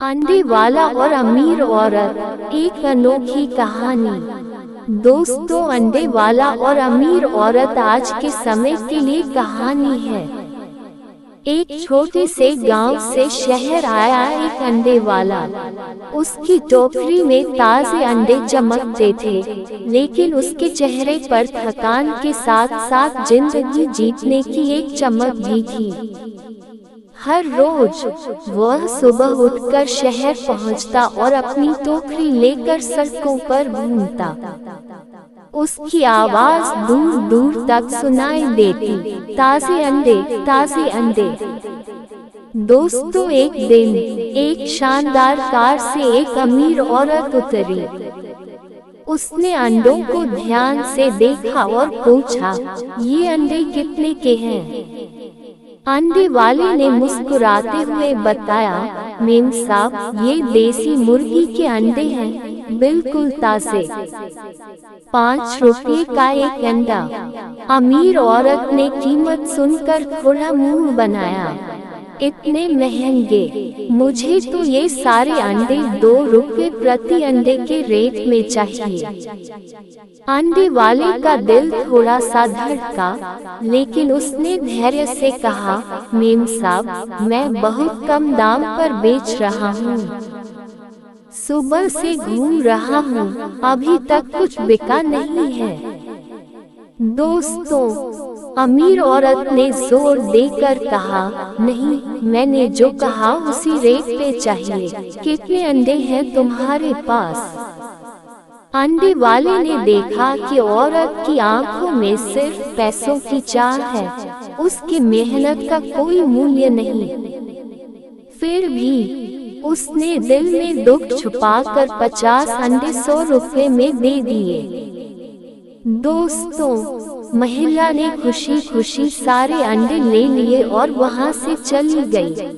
अंडे वाला और अमीर औरत, एक अनोखी कहानी। दोस्तों, अंडे वाला और अमीर औरत आज के समय के लिए कहानी है। एक छोटे से गांव से शहर आया एक अंडे वाला। उसकी टोकरी में ताजे अंडे चमकते थे, लेकिन उसके चेहरे पर थकान के साथ साथ जिंदगी जीतने की एक चमक भी थी। हर रोज वह सुबह उठकर शहर पहुंचता और अपनी टोकरी लेकर सड़कों पर घूमता। उसकी आवाज दूर दूर तक सुनाई देती, ताजे अंडे, ताजे अंडे। दोस्तों, एक दिन एक शानदार कार से एक अमीर औरत उतरी। उसने अंडों को ध्यान से देखा और पूछा, ये अंडे कितने के हैं? अंडे वाले ने मुस्कुराते हुए बताया, मेम साहब, ये देसी मुर्गी के अंडे हैं, बिल्कुल ताजे। 5 रुपए का एक अंडा। अमीर औरत ने कीमत सुनकर थोड़ा मुंह बनाया, इतने महंगे? मुझे तो ये सारे अंडे 2 रुपए प्रति अंडे के रेट में चाहिए। अंडे वाले का दिल थोड़ा सा धड़का, लेकिन उसने धैर्य से कहा, मेम साहब, मैं बहुत कम दाम पर बेच रहा हूँ। सुबह से घूम रहा हूँ, अभी तक कुछ बिका नहीं है। दोस्तों, अमीर औरत ने जोर देकर कहा, नहीं, मैंने जो कहा उसी रेट पे चाहिए। कितने अंडे हैं तुम्हारे पास? अंडे वाले ने देखा कि औरत की आंखों में सिर्फ पैसों की चाह है, उसकी मेहनत का कोई मूल्य नहीं। फिर भी उसने दिल में दुख छुपाकर 50 अंडे 100 रुपए में दे दिए। दोस्तों, महिला ने खुशी खुशी सारे अंडे ले लिए और वहां से चली गई।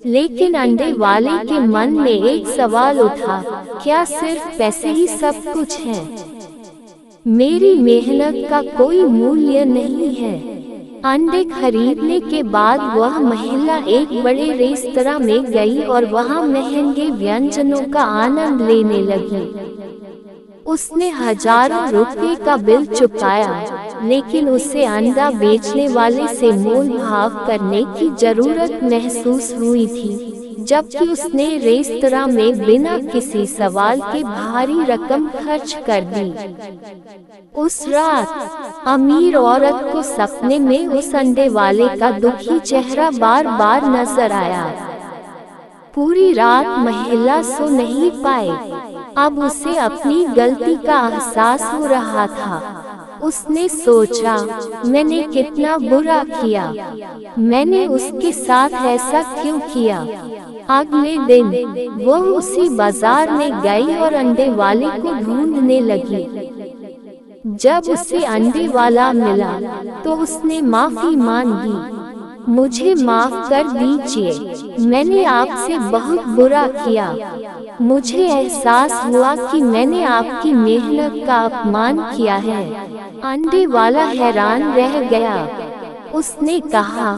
लेकिन अंडे वाले के मन में एक सवाल उठा, क्या सिर्फ पैसे ही सब कुछ है? मेरी मेहनत का कोई मूल्य नहीं है। अंडे खरीदने के बाद वह महिला एक बड़े रेस्तरां में गई और वहां महंगे व्यंजनों का आनंद लेने लगी। उसने हजारों रुपए का बिल चुकाया, लेकिन उसे अंडा बेचने वाले से मोल भाव करने की जरूरत महसूस हुई थी, जबकि उसने रेस्तरां में बिना किसी सवाल के भारी रकम खर्च कर दी। उस रात अमीर औरत को सपने में उस अंडे वाले का दुखी चेहरा बार बार नजर आया। पूरी रात महिला सो नहीं पाई। अब उसे अपनी गलती का एहसास हो रहा था। उसने सोचा, मैंने कितना बुरा किया, मैंने उसके साथ ऐसा क्यों किया? अगले दिन वह उसी बाजार में गई और अंडे वाले को ढूंढने लगी। जब उसे अंडे वाला मिला तो उसने माफी मांगी, मुझे माफ कर दीजिए, मैंने आपसे बहुत बुरा किया। मुझे एहसास हुआ कि मैंने आपकी मेहनत का अपमान किया है। अंडे वाला हैरान रह गया। उसने कहा,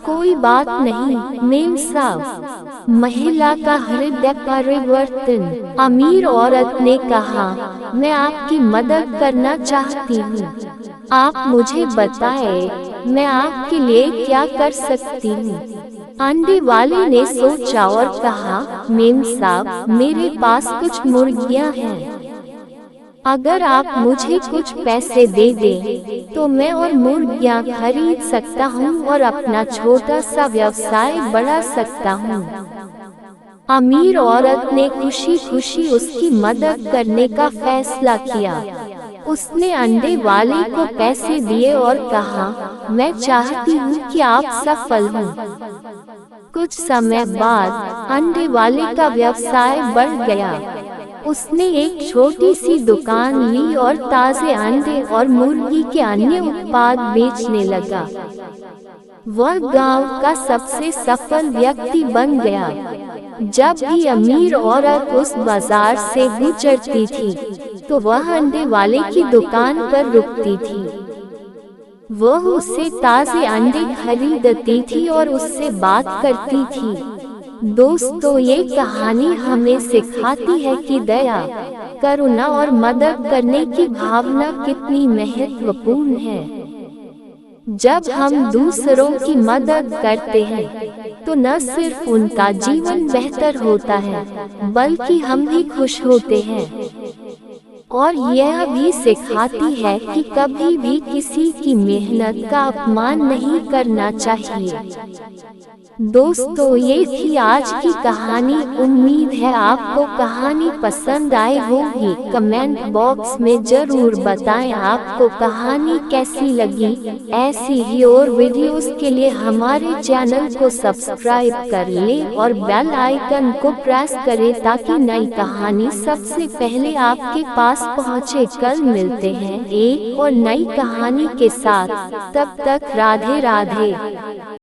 कोई बात नहीं मेम साहब। महिला का हृदय परिवर्तन। अमीर औरत ने कहा, मैं आपकी मदद करना चाहती हूँ। आप मुझे बताएं, मैं आपके लिए क्या कर सकती हूँ? अंडे वाले ने सोचा और कहा, मेम साहब, मेरे पास कुछ मुर्गियाँ हैं। अगर आप मुझे कुछ पैसे दे दें तो मैं और मुर्गियाँ खरीद सकता हूँ और अपना छोटा सा व्यवसाय बढ़ा सकता हूँ। अमीर औरत ने खुशी खुशी उसकी मदद करने का फैसला किया। उसने अंडे वाले को पैसे दिए और कहा, मैं चाहती हूँ कि आप सफल हों। कुछ समय बाद अंडे वाले का व्यवसाय बढ़ गया। उसने एक छोटी सी दुकान ली और ताजे अंडे और मुर्गी के अन्य उत्पाद बेचने लगा। वह गांव का सबसे सफल व्यक्ति बन गया। जब भी अमीर औरत उस बाजार से गुजरती थी तो वह अंडे वाले की दुकान पर रुकती थी। वह उससे ताजे अंडे खरीदती थी और उससे बात करती थी। दोस्तों, ये कहानी हमें सिखाती है कि दया, करुणा और मदद करने की भावना कितनी महत्वपूर्ण है। जब हम दूसरों की मदद करते हैं तो न सिर्फ उनका जीवन बेहतर होता है बल्कि हम भी खुश होते हैं। और यह भी सिखाती है कि कभी भी किसी की मेहनत का अपमान नहीं करना चाहिए। दोस्तों, ये थी आज की कहानी। उम्मीद है आपको कहानी पसंद आई होगी। कमेंट बॉक्स में जरूर बताएं आपको कहानी कैसी लगी। ऐसी ही और वीडियोस के लिए हमारे चैनल को सब्सक्राइब कर लें और बेल आइकन को प्रेस करें ताकि नई कहानी सबसे पहले आपके पास पहुंचे। कल मिलते हैं एक और नई कहानी के साथ। तब तक राधे राधे।